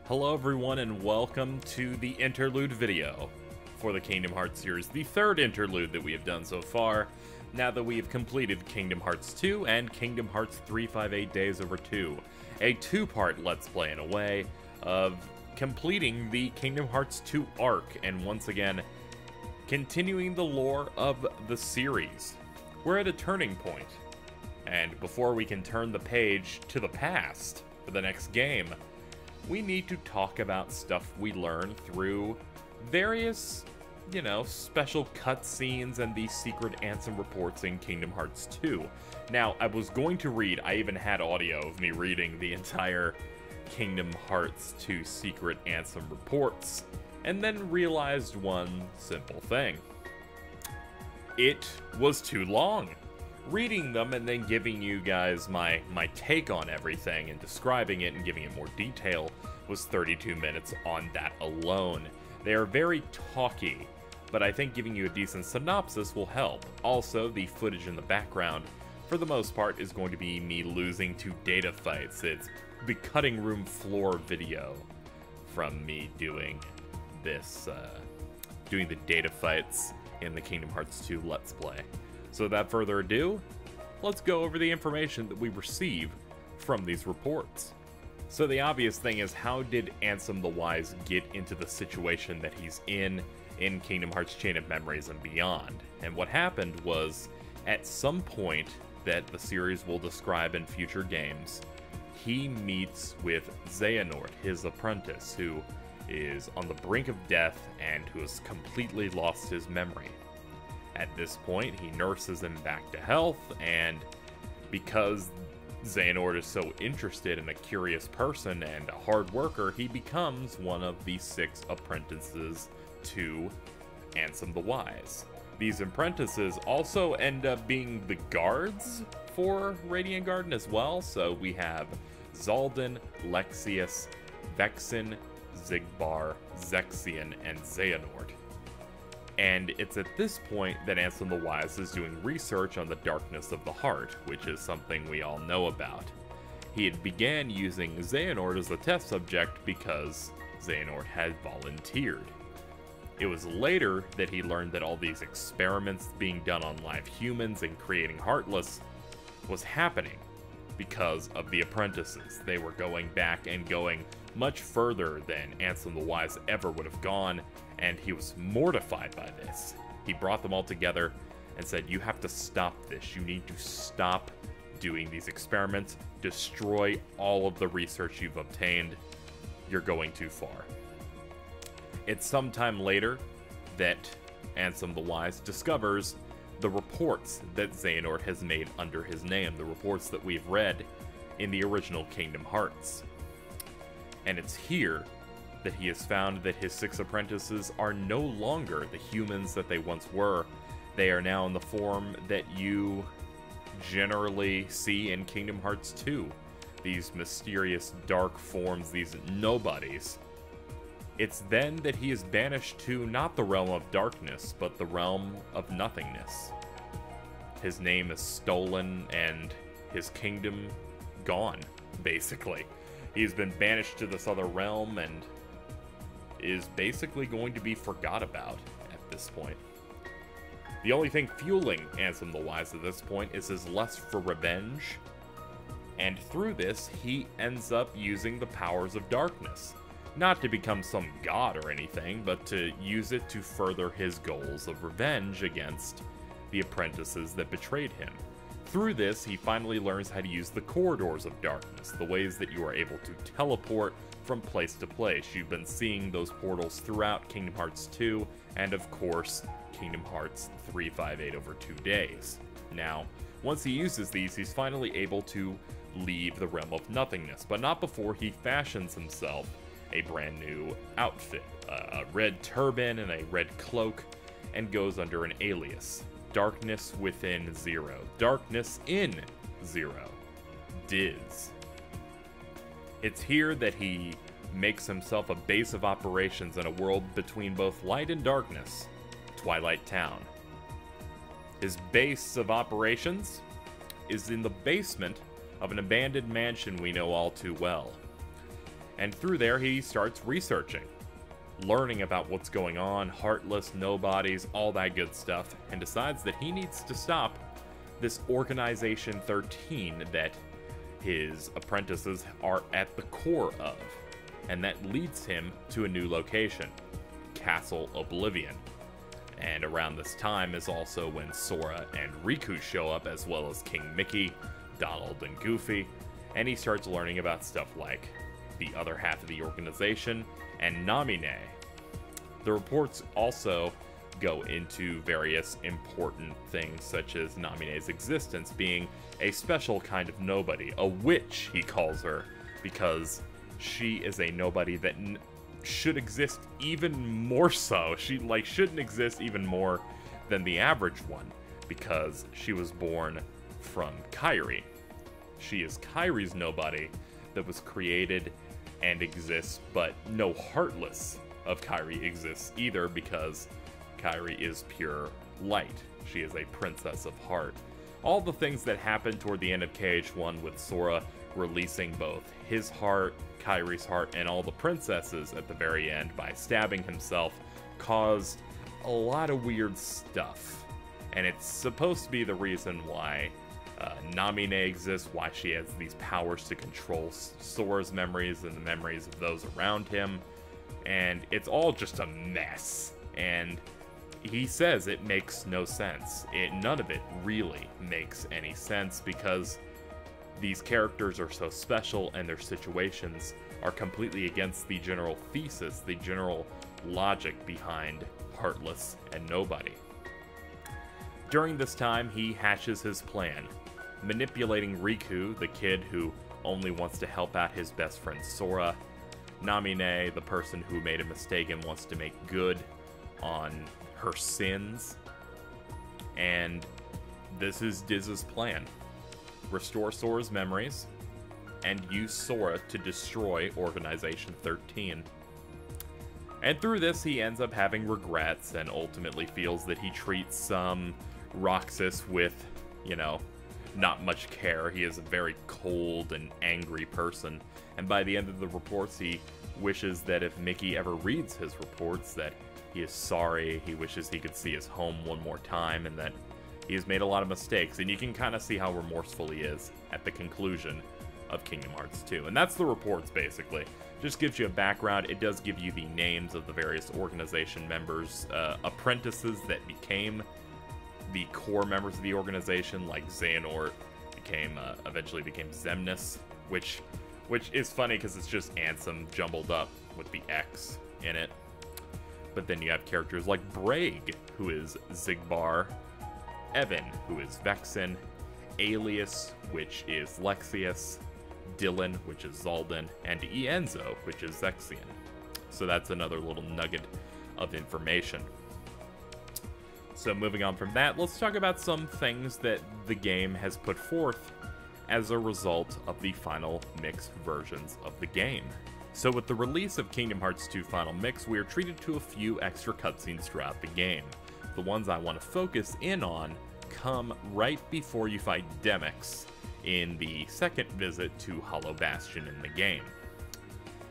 Hello everyone and welcome to the Interlude video for the Kingdom Hearts series, the third interlude that we have done so far, now that we have completed Kingdom Hearts 2 and Kingdom Hearts 358 Days Over 2, a two-part Let's Play in a way of completing the Kingdom Hearts 2 arc, and once again, continuing the lore of the series. We're at a turning point, and before we can turn the page to the past for the next game, we need to talk about stuff we learn through various, special cutscenes and the Secret Ansem Reports in Kingdom Hearts 2. Now, I was going to read, I even had audio of me reading the entire Kingdom Hearts 2 Secret Ansem Reports, and then realized one simple thing. It was too long. Reading them and then giving you guys my take on everything and describing it and giving it more detail was 32 minutes on that alone. They are very talky, but I think giving you a decent synopsis will help. Also, the footage in the background, for the most part, is going to be me losing to data fights. It's the cutting room floor video from me doing this, doing the data fights in the Kingdom Hearts 2 Let's Play. So without further ado, let's go over the information that we receive from these reports. So the obvious thing is, how did Ansem the Wise get into the situation that he's in Kingdom Hearts Chain of Memories and beyond? And what happened was, at some point that the series will describe in future games, he meets with Xehanort, his apprentice, who is on the brink of death and who has completely lost his memory. At this point, he nurses him back to health, and because Xehanort is so interested in a curious person and a hard worker, he becomes one of the 6 apprentices to Ansem the Wise. These apprentices also end up being the guards for Radiant Garden as well, so we have Xaldin, Lexius, Vexen, Xigbar, Zexion, and Xehanort. And it's at this point that Ansem the Wise is doing research on the darkness of the heart, which is something we all know about. He had began using Xehanort as a test subject because Xehanort had volunteered. It was later that he learned that all these experiments being done on live humans and creating Heartless was happening because of the apprentices. They were going back and going much further than Ansem the Wise ever would have gone, and he was mortified by this. He brought them all together and said, you have to stop this. You need to stop doing these experiments. Destroy all of the research you've obtained. You're going too far. It's sometime later that Ansem the Wise discovers the reports that Xehanort has made under his name, the reports that we've read in the original Kingdom Hearts. And it's here that he has found that his 6 apprentices are no longer the humans that they once were. They are now in the form that you generally see in Kingdom Hearts 2. These mysterious dark forms, these nobodies. It's then that he is banished to not the realm of darkness, but the realm of nothingness. His name is stolen and his kingdom gone, basically. He's been banished to this other realm and is basically going to be forgot about at this point. The only thing fueling Ansem the Wise at this point is his lust for revenge, and through this, he ends up using the powers of darkness. Not to become some god or anything, but to use it to further his goals of revenge against the apprentices that betrayed him. Through this, he finally learns how to use the corridors of darkness, the ways that you are able to teleport from place to place. You've been seeing those portals throughout Kingdom Hearts 2, and of course, Kingdom Hearts 358 over 2 days. Now, once he uses these, he's finally able to leave the realm of nothingness, but not before he fashions himself a brand new outfit, a red turban and a red cloak, and goes under an alias. Darkness Within Zero. Darkness in Zero. Diz. It's here that he makes himself a base of operations in a world between both light and darkness, Twilight Town. His base of operations is in the basement of an abandoned mansion we know all too well. And through there, he starts researching, learning about what's going on, heartless, nobodies, all that good stuff, and decides that he needs to stop this Organization 13 that his apprentices are at the core of. And that leads him to a new location, Castle Oblivion. And around this time is also when Sora and Riku show up, as well as King Mickey, Donald, and Goofy, and he starts learning about stuff like the other half of the organization and Namine. The reports also go into various important things, such as Namine's existence being a special kind of nobody, a witch, he calls her, because she is a nobody that should exist even more so. She, shouldn't exist even more than the average one, because she was born from Kairi. She is Kairi's nobody that was created and exists, but no Heartless of Kairi exists either, because Kairi is pure light. She is a princess of heart. All the things that happened toward the end of KH1 with Sora releasing both his heart, Kairi's heart, and all the princesses at the very end by stabbing himself caused a lot of weird stuff. And it's supposed to be the reason why Namine exists, why she has these powers to control Sora's memories and the memories of those around him. And it's all just a mess. And he says it makes no sense. None of it really makes any sense, because these characters are so special and their situations are completely against the general thesis, the general logic behind Heartless and Nobody. During this time, he hatches his plan, manipulating Riku, the kid who only wants to help out his best friend Sora, Namine, the person who made a mistake and wants to make good on her sins, and this is Diz's plan. Restore Sora's memories, and use Sora to destroy Organization 13. And through this, he ends up having regrets and ultimately feels that he treats Roxas with, not much care. He is a very cold and angry person, and by the end of the reports, he wishes that if Mickey ever reads his reports, that he is sorry, he wishes he could see his home one more time, and that he has made a lot of mistakes, and you can kind of see how remorseful he is at the conclusion of Kingdom Hearts 2. And that's the reports, basically. Just gives you a background. It does give you the names of the various organization members, apprentices that became the core members of the organization, like Xehanort eventually became Xemnas, which is funny because it's just Ansem jumbled up with the X in it. But then you have characters like Braig, who is Xigbar, Evan, who is Vexen, Alias, which is Lexius, Dylan, which is Zaldin, and Ienzo, which is Zexion. So that's another little nugget of information. So moving on from that, let's talk about some things that the game has put forth as a result of the final mix versions of the game. So with the release of Kingdom Hearts 2 Final Mix, we are treated to a few extra cutscenes throughout the game. The ones I want to focus in on come right before you fight Demyx in the second visit to Hollow Bastion in the game.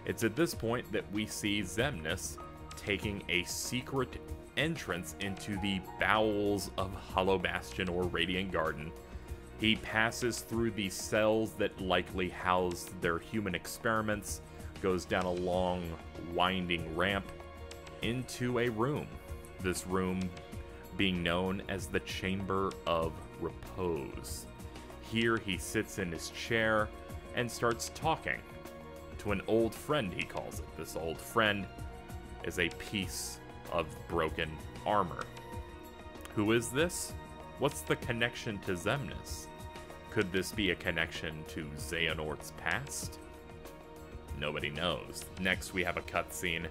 It's at this point that we see Xemnas taking a secret entrance into the bowels of Hollow Bastion or Radiant Garden. He passes through the cells that likely house their human experiments, goes down a long, winding ramp into a room. This room being known as the Chamber of Repose. Here he sits in his chair and starts talking to an old friend, he calls it. This old friend is a piece of broken armor. Who is this? What's the connection to Xemnas? Could this be a connection to Xehanort's past? Nobody knows. Next, we have a cutscene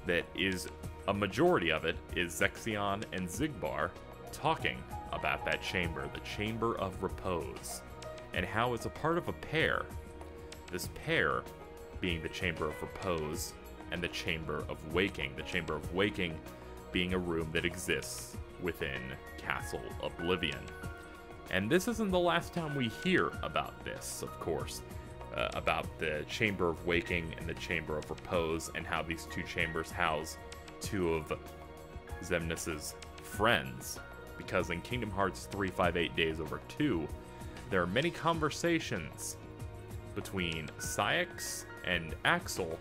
that is, a majority of it is Zexion and Xigbar talking about that chamber, the Chamber of Repose, and how it's a part of a pair. This pair being the Chamber of Repose and the Chamber of Waking. The Chamber of Waking being a room that exists within Castle Oblivion. And this isn't the last time we hear about this, of course. about the Chamber of Waking and the Chamber of Repose, and how these two chambers house two of Xemnas' friends. Because in Kingdom Hearts 358 Days Over 2, there are many conversations between Saïx and Axel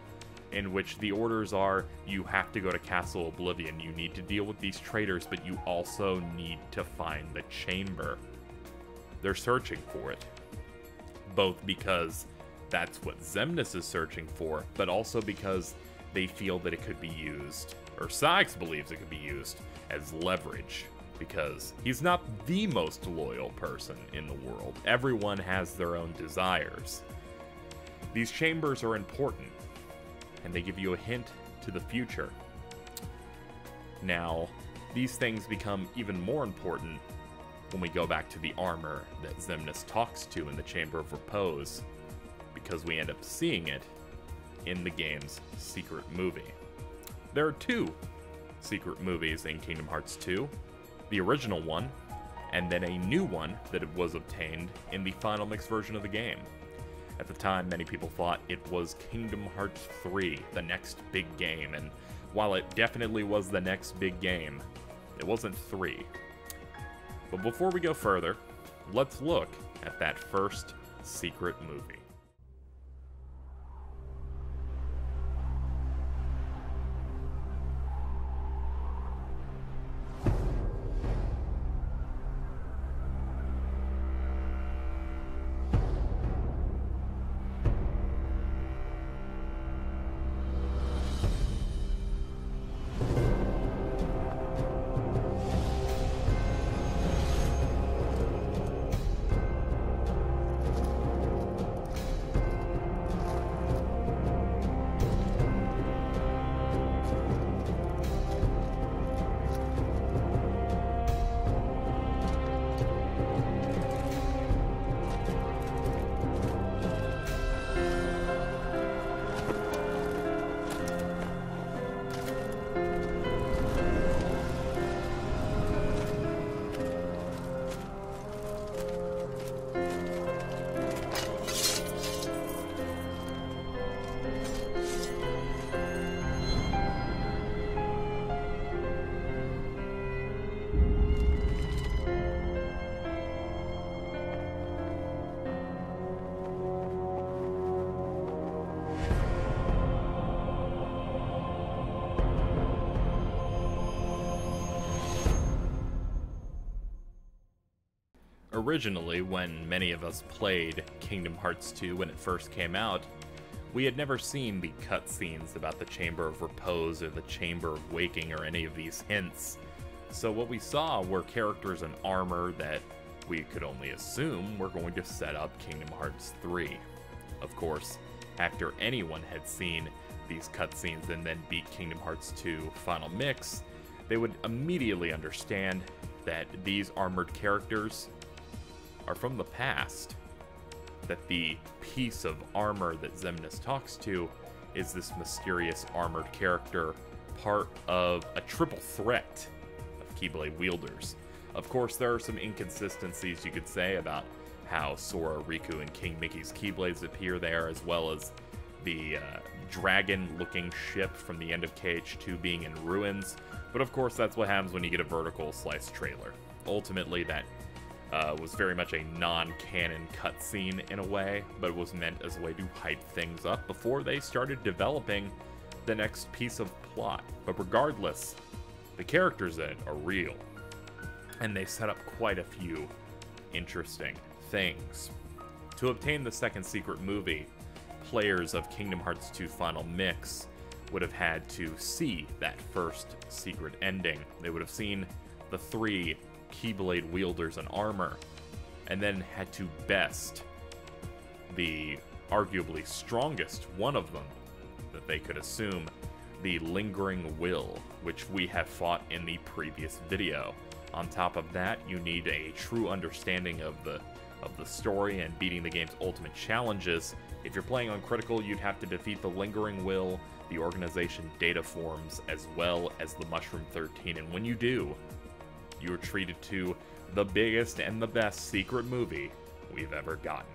in which the orders are, you have to go to Castle Oblivion, you need to deal with these traitors, but you also need to find the chamber. They're searching for it, both because that's what Xemnas is searching for, but also because they feel that it could be used, or Saïx believes it could be used, as leverage, because he's not the most loyal person in the world. Everyone has their own desires. These chambers are important, and they give you a hint to the future. Now, these things become even more important when we go back to the armor that Xemnas talks to in the Chamber of Repose, because we end up seeing it in the game's secret movie. There are two secret movies in Kingdom Hearts 2, the original one, and then a new one that was obtained in the final mix version of the game. At the time, many people thought it was Kingdom Hearts 3, the next big game, and while it definitely was the next big game, it wasn't 3. But before we go further, let's look at that first secret movie. Originally, when many of us played Kingdom Hearts 2 when it first came out, we had never seen the cutscenes about the Chamber of Repose or the Chamber of Waking or any of these hints. So what we saw were characters in armor that we could only assume were going to set up Kingdom Hearts 3. Of course, after anyone had seen these cutscenes and then beat Kingdom Hearts 2 Final Mix, they would immediately understand that these armored characters are from the past, that the piece of armor that Xemnas talks to is this mysterious armored character, part of a triple threat of Keyblade wielders. Of course, there are some inconsistencies you could say about how Sora, Riku, and King Mickey's Keyblades appear there, as well as the dragon-looking ship from the end of KH2 being in ruins. But of course, that's what happens when you get a vertical slice trailer. Ultimately, that was very much a non-canon cutscene in a way, but was meant as a way to hype things up before they started developing the next piece of plot. But regardless, the characters in it are real, and they set up quite a few interesting things. To obtain the second secret movie, players of Kingdom Hearts 2 Final Mix would have had to see that first secret ending. They would have seen the three Keyblade wielders in armor, and then had to best the arguably strongest one of them that they could assume, the Lingering Will, which we have fought in the previous video. On top of that, you need a true understanding of the story and beating the game's ultimate challenges. If you're playing on Critical, you'd have to defeat the Lingering Will, the Organization Data Forms, as well as the Mushroom 13, and when you do, you are treated to the biggest and the best secret movie we've ever gotten.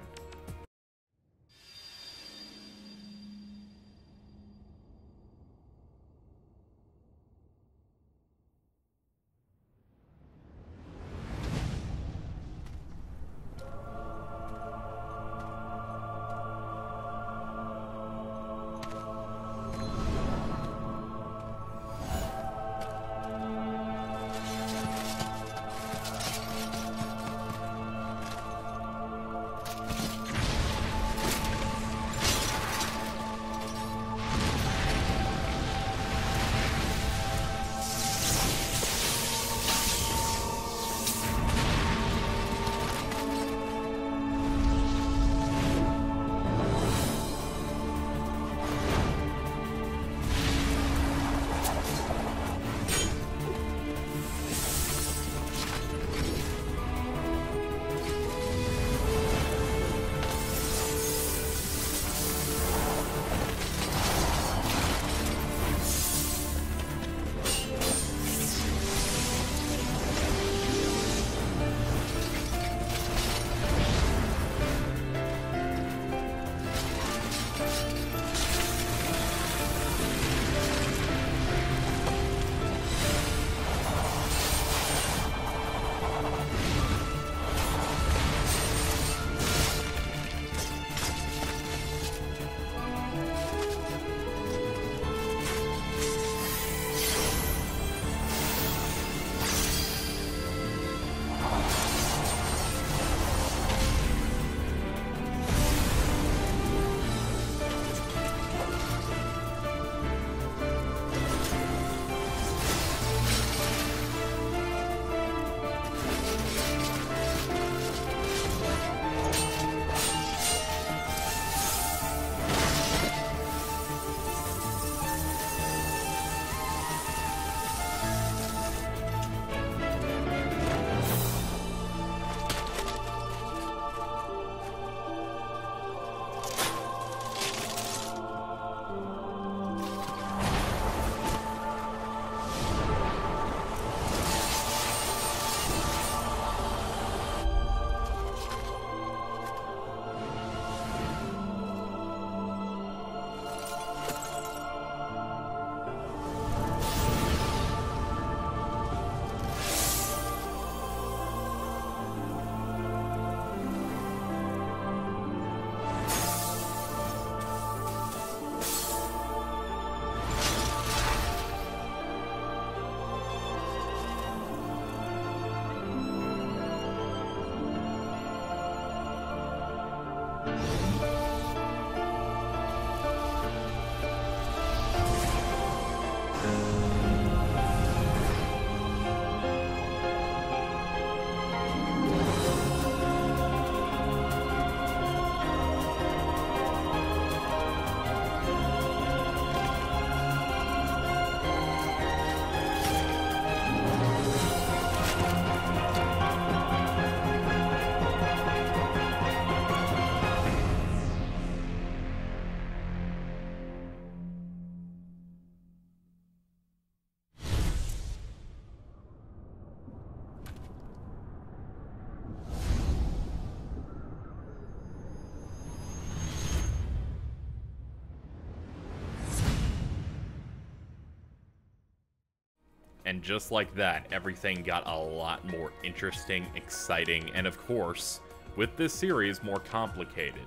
And just like that, everything got a lot more interesting, exciting, and of course, with this series, more complicated.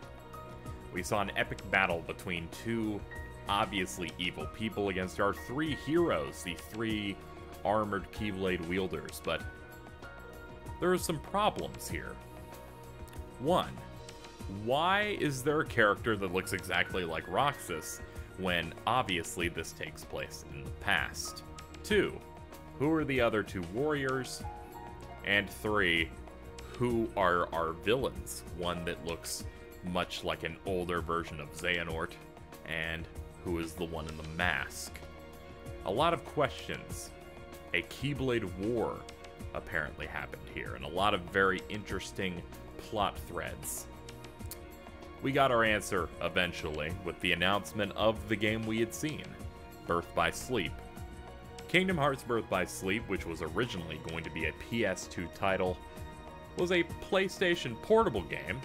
We saw an epic battle between two obviously evil people against our three heroes, the three armored Keyblade wielders, but there are some problems here. One, why is there a character that looks exactly like Roxas when obviously this takes place in the past? Two, who are the other two warriors? And three, who are our villains? One that looks much like an older version of Xehanort, and who is the one in the mask? A lot of questions. A Keyblade war apparently happened here, and a lot of very interesting plot threads. We got our answer eventually with the announcement of the game we had seen, Birth by Sleep. Kingdom Hearts Birth by Sleep, which was originally going to be a PS2 title, was a PlayStation portable game,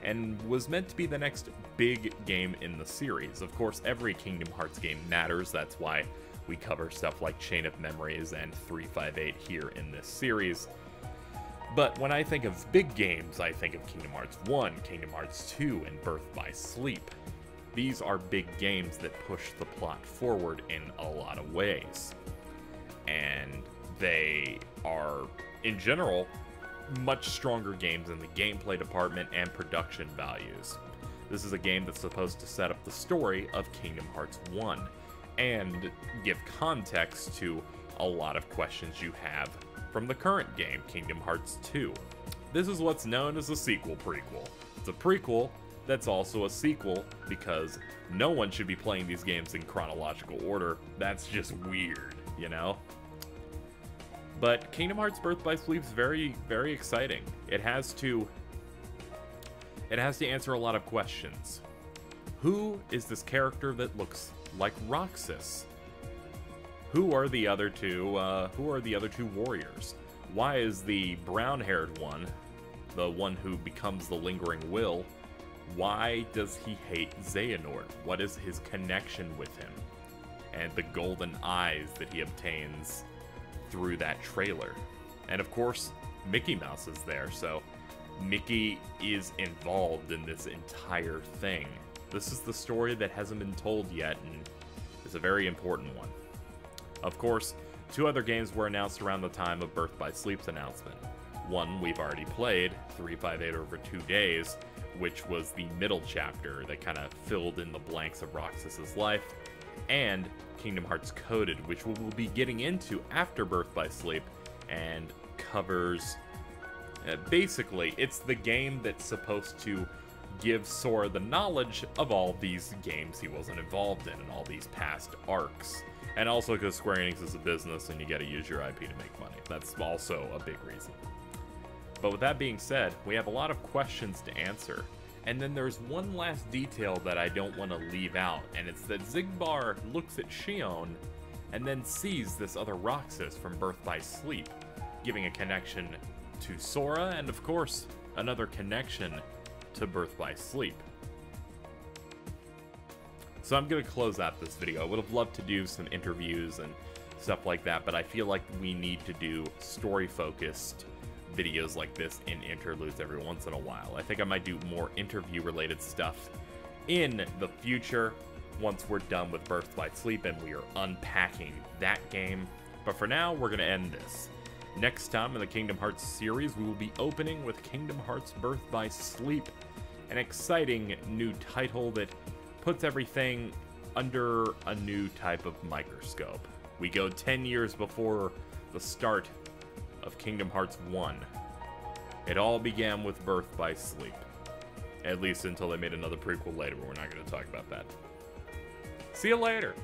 and was meant to be the next big game in the series. Of course, every Kingdom Hearts game matters, that's why we cover stuff like Chain of Memories and 358 here in this series. But when I think of big games, I think of Kingdom Hearts 1, Kingdom Hearts 2, and Birth by Sleep. These are big games that push the plot forward in a lot of ways. And they are, in general, much stronger games in the gameplay department and production values. This is a game that's supposed to set up the story of Kingdom Hearts 1 and give context to a lot of questions you have from the current game, Kingdom Hearts 2. This is what's known as a sequel prequel. It's a prequel that's also a sequel because no one should be playing these games in chronological order. That's just weird, you know? But Kingdom Hearts Birth by Sleep is very, very exciting. It has to answer a lot of questions. Who is this character that looks like Roxas? Who are the other two warriors? Why is the brown-haired one, the one who becomes the lingering will, why does he hate Xehanort? What is his connection with him? And the golden eyes that he obtains through that trailer. And of course, Mickey Mouse is there, so Mickey is involved in this entire thing. This is the story that hasn't been told yet, and is a very important one. Of course, two other games were announced around the time of Birth by Sleep's announcement. One we've already played, 358 over 2 days, which was the middle chapter that kind of filled in the blanks of Roxas's life, and Kingdom Hearts Coded, which we'll be getting into after Birth by Sleep, and covers... basically, it's the game that's supposed to give Sora the knowledge of all these games he wasn't involved in, and all these past arcs. And also because Square Enix is a business and you gotta use your IP to make money. That's also a big reason. But with that being said, we have a lot of questions to answer. And then there's one last detail that I don't want to leave out, and it's that Xigbar looks at Xion and then sees this other Roxas from Birth by Sleep, giving a connection to Sora, and of course, another connection to Birth by Sleep. So I'm going to close out this video. I would have loved to do some interviews and stuff like that, but I feel like we need to do story-focused videos like this in interludes every once in a while. I think I might do more interview-related stuff in the future once we're done with Birth by Sleep and we are unpacking that game. But for now, we're going to end this. Next time in the Kingdom Hearts series, we will be opening with Kingdom Hearts Birth by Sleep, an exciting new title that puts everything under a new type of microscope. We go 10 years before the start of Kingdom Hearts 1. It all began with Birth by Sleep. At least until they made another prequel later, but we're not going to talk about that. See you later!